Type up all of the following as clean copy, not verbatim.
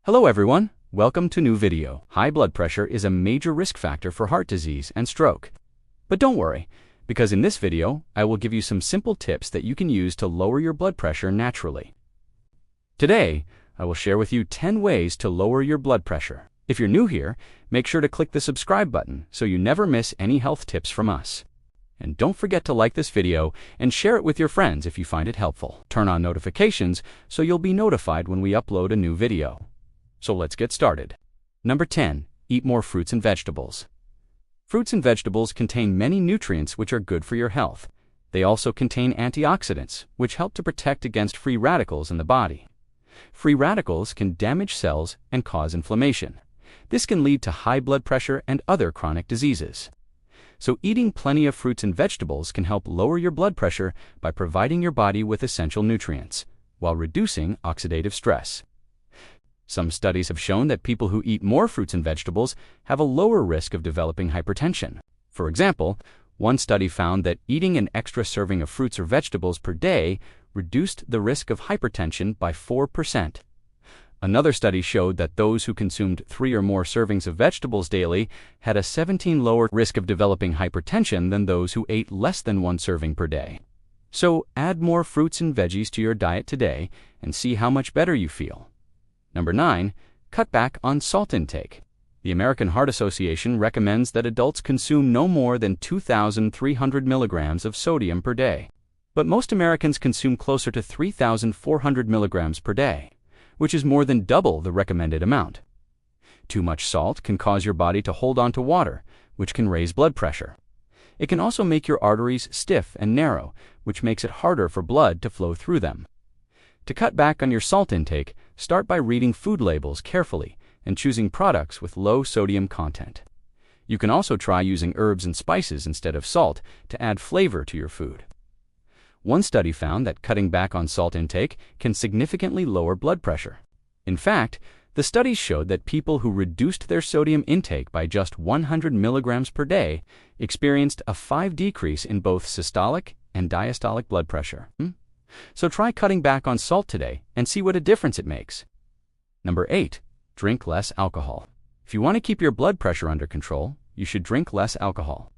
Hello everyone, welcome to new video. High blood pressure is a major risk factor for heart disease and stroke. But don't worry, because in this video, I will give you some simple tips that you can use to lower your blood pressure naturally. Today, I will share with you 10 ways to lower your blood pressure. If you're new here, make sure to click the subscribe button so you never miss any health tips from us. And don't forget to like this video and share it with your friends if you find it helpful. Turn on notifications so you'll be notified when we upload a new video. So let's get started. Number 10. Eat more fruits and vegetables. Fruits and vegetables contain many nutrients which are good for your health. They also contain antioxidants, which help to protect against free radicals in the body. Free radicals can damage cells and cause inflammation. This can lead to high blood pressure and other chronic diseases. So eating plenty of fruits and vegetables can help lower your blood pressure by providing your body with essential nutrients, while reducing oxidative stress. Some studies have shown that people who eat more fruits and vegetables have a lower risk of developing hypertension. For example, one study found that eating an extra serving of fruits or vegetables per day reduced the risk of hypertension by 4%. Another study showed that those who consumed 3 or more servings of vegetables daily had a 17% lower risk of developing hypertension than those who ate less than 1 serving per day. So add more fruits and veggies to your diet today and see how much better you feel. Number 9. Cut back on salt intake. The American Heart Association recommends that adults consume no more than 2,300 milligrams of sodium per day. But most Americans consume closer to 3,400 milligrams per day, which is more than double the recommended amount. Too much salt can cause your body to hold on to water, which can raise blood pressure. It can also make your arteries stiff and narrow, which makes it harder for blood to flow through them. To cut back on your salt intake, start by reading food labels carefully and choosing products with low sodium content. You can also try using herbs and spices instead of salt to add flavor to your food. One study found that cutting back on salt intake can significantly lower blood pressure. In fact, the studies showed that people who reduced their sodium intake by just 100 milligrams per day experienced a 5 decrease in both systolic and diastolic blood pressure. So try cutting back on salt today and see what a difference it makes. Number 8. Drink less alcohol. If you want to keep your blood pressure under control, you should drink less alcohol.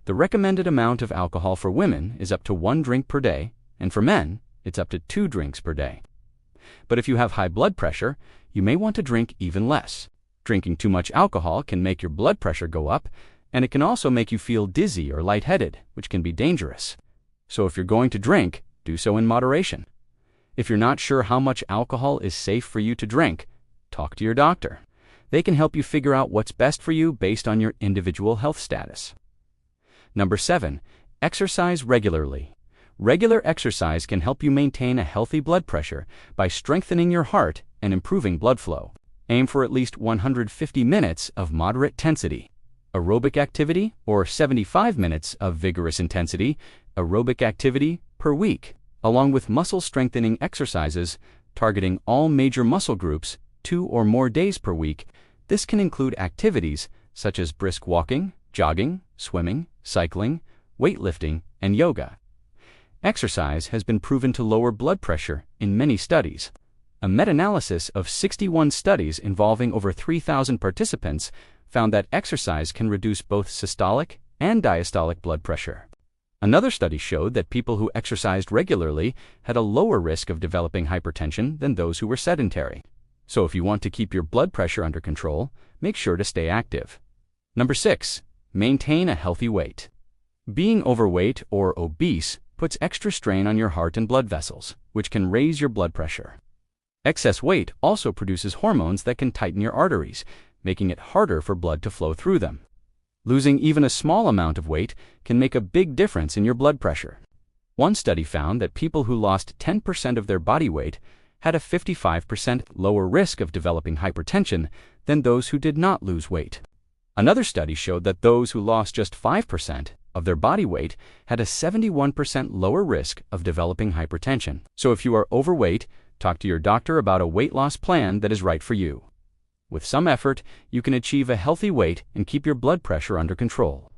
The recommended amount of alcohol for women is up to 1 drink per day, and for men, it's up to 2 drinks per day. But if you have high blood pressure, you may want to drink even less. Drinking too much alcohol can make your blood pressure go up, and it can also make you feel dizzy or lightheaded, which can be dangerous. So if you're going to drink, do so in moderation. If you're not sure how much alcohol is safe for you to drink, talk to your doctor. They can help you figure out what's best for you based on your individual health status. Number 7. Exercise regularly. Regular exercise can help you maintain a healthy blood pressure by strengthening your heart and improving blood flow. Aim for at least 150 minutes of moderate intensity aerobic activity or 75 minutes of vigorous intensity aerobic activity per week, along with muscle strengthening exercises targeting all major muscle groups 2 or more days per week. This can include activities such as brisk walking, jogging, swimming, cycling, weightlifting, and yoga. Exercise has been proven to lower blood pressure in many studies. A meta-analysis of 61 studies involving over 3,000 participants found that exercise can reduce both systolic and diastolic blood pressure. Another study showed that people who exercised regularly had a lower risk of developing hypertension than those who were sedentary. So if you want to keep your blood pressure under control, make sure to stay active. Number 6. Maintain a healthy weight. Being overweight or obese puts extra strain on your heart and blood vessels, which can raise your blood pressure. Excess weight also produces hormones that can tighten your arteries, making it harder for blood to flow through them. Losing even a small amount of weight can make a big difference in your blood pressure. One study found that people who lost 10% of their body weight had a 55% lower risk of developing hypertension than those who did not lose weight. Another study showed that those who lost just 5% of their body weight had a 71% lower risk of developing hypertension. So if you are overweight, talk to your doctor about a weight loss plan that is right for you. With some effort, you can achieve a healthy weight and keep your blood pressure under control.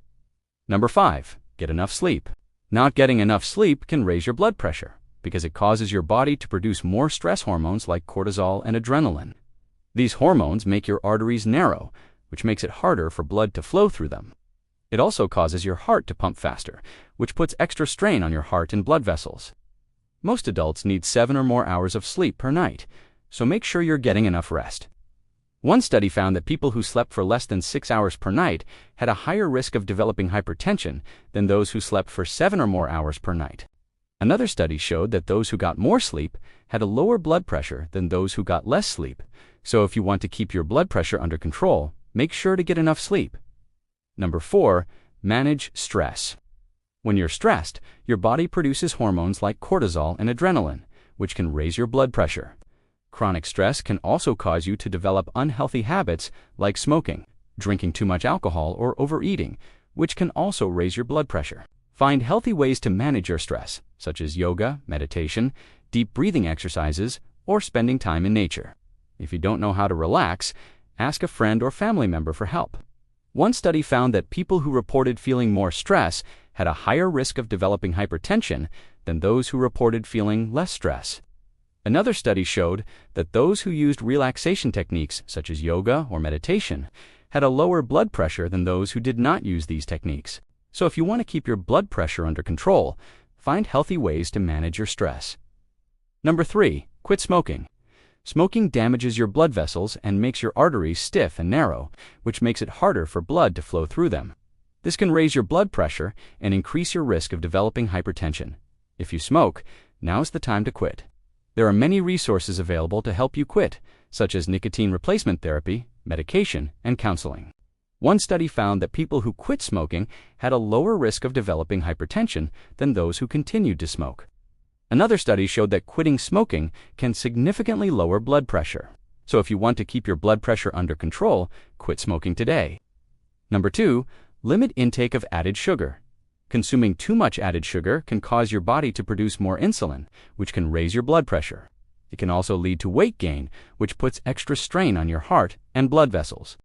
Number 5. Get enough sleep. Not getting enough sleep can raise your blood pressure because it causes your body to produce more stress hormones like cortisol and adrenaline. These hormones make your arteries narrow, which makes it harder for blood to flow through them. It also causes your heart to pump faster, which puts extra strain on your heart and blood vessels. Most adults need 7 or more hours of sleep per night, so make sure you're getting enough rest. One study found that people who slept for less than 6 hours per night had a higher risk of developing hypertension than those who slept for 7 or more hours per night. Another study showed that those who got more sleep had a lower blood pressure than those who got less sleep. So if you want to keep your blood pressure under control, make sure to get enough sleep. Number 4, manage stress. When you're stressed, your body produces hormones like cortisol and adrenaline, which can raise your blood pressure. Chronic stress can also cause you to develop unhealthy habits like smoking, drinking too much alcohol, or overeating, which can also raise your blood pressure. Find healthy ways to manage your stress, such as yoga, meditation, deep breathing exercises, or spending time in nature. If you don't know how to relax, ask a friend or family member for help. One study found that people who reported feeling more stress had a higher risk of developing hypertension than those who reported feeling less stress. Another study showed that those who used relaxation techniques such as yoga or meditation had a lower blood pressure than those who did not use these techniques. So if you want to keep your blood pressure under control, find healthy ways to manage your stress. Number 3, quit smoking. Smoking damages your blood vessels and makes your arteries stiff and narrow, which makes it harder for blood to flow through them. This can raise your blood pressure and increase your risk of developing hypertension. If you smoke, now's the time to quit. There are many resources available to help you quit, such as nicotine replacement therapy, medication, and counseling. One study found that people who quit smoking had a lower risk of developing hypertension than those who continued to smoke. Another study showed that quitting smoking can significantly lower blood pressure. So if you want to keep your blood pressure under control, quit smoking today. Number 2, limit intake of added sugar. Consuming too much added sugar can cause your body to produce more insulin, which can raise your blood pressure. It can also lead to weight gain, which puts extra strain on your heart and blood vessels.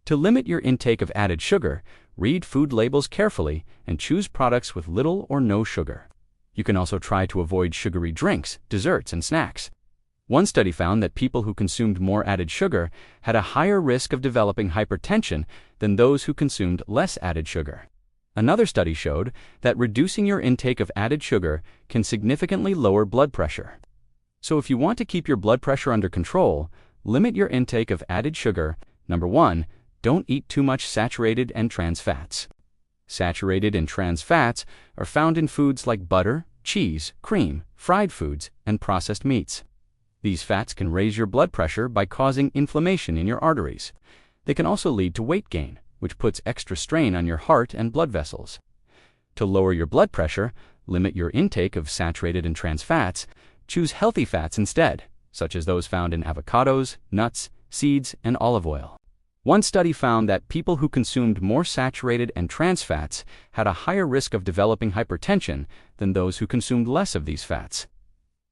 To limit your intake of added sugar, read food labels carefully and choose products with little or no sugar. You can also try to avoid sugary drinks, desserts, and snacks. One study found that people who consumed more added sugar had a higher risk of developing hypertension than those who consumed less added sugar. Another study showed that reducing your intake of added sugar can significantly lower blood pressure. So if you want to keep your blood pressure under control, limit your intake of added sugar. Number 1, don't eat too much saturated and trans fats. Saturated and trans fats are found in foods like butter, cheese, cream, fried foods, and processed meats. These fats can raise your blood pressure by causing inflammation in your arteries. They can also lead to weight gain, which puts extra strain on your heart and blood vessels. To lower your blood pressure, limit your intake of saturated and trans fats. Choose healthy fats instead, such as those found in avocados, nuts, seeds, and olive oil. One study found that people who consumed more saturated and trans fats had a higher risk of developing hypertension than those who consumed less of these fats.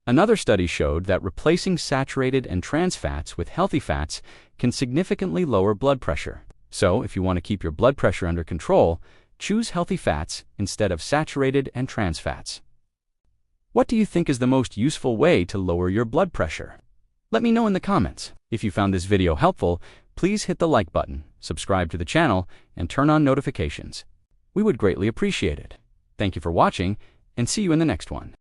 Another study showed that replacing saturated and trans fats with healthy fats can significantly lower blood pressure. So, if you want to keep your blood pressure under control, choose healthy fats instead of saturated and trans fats. What do you think is the most useful way to lower your blood pressure? Let me know in the comments. If you found this video helpful, please hit the like button, subscribe to the channel, and turn on notifications. We would greatly appreciate it. Thank you for watching, and see you in the next one.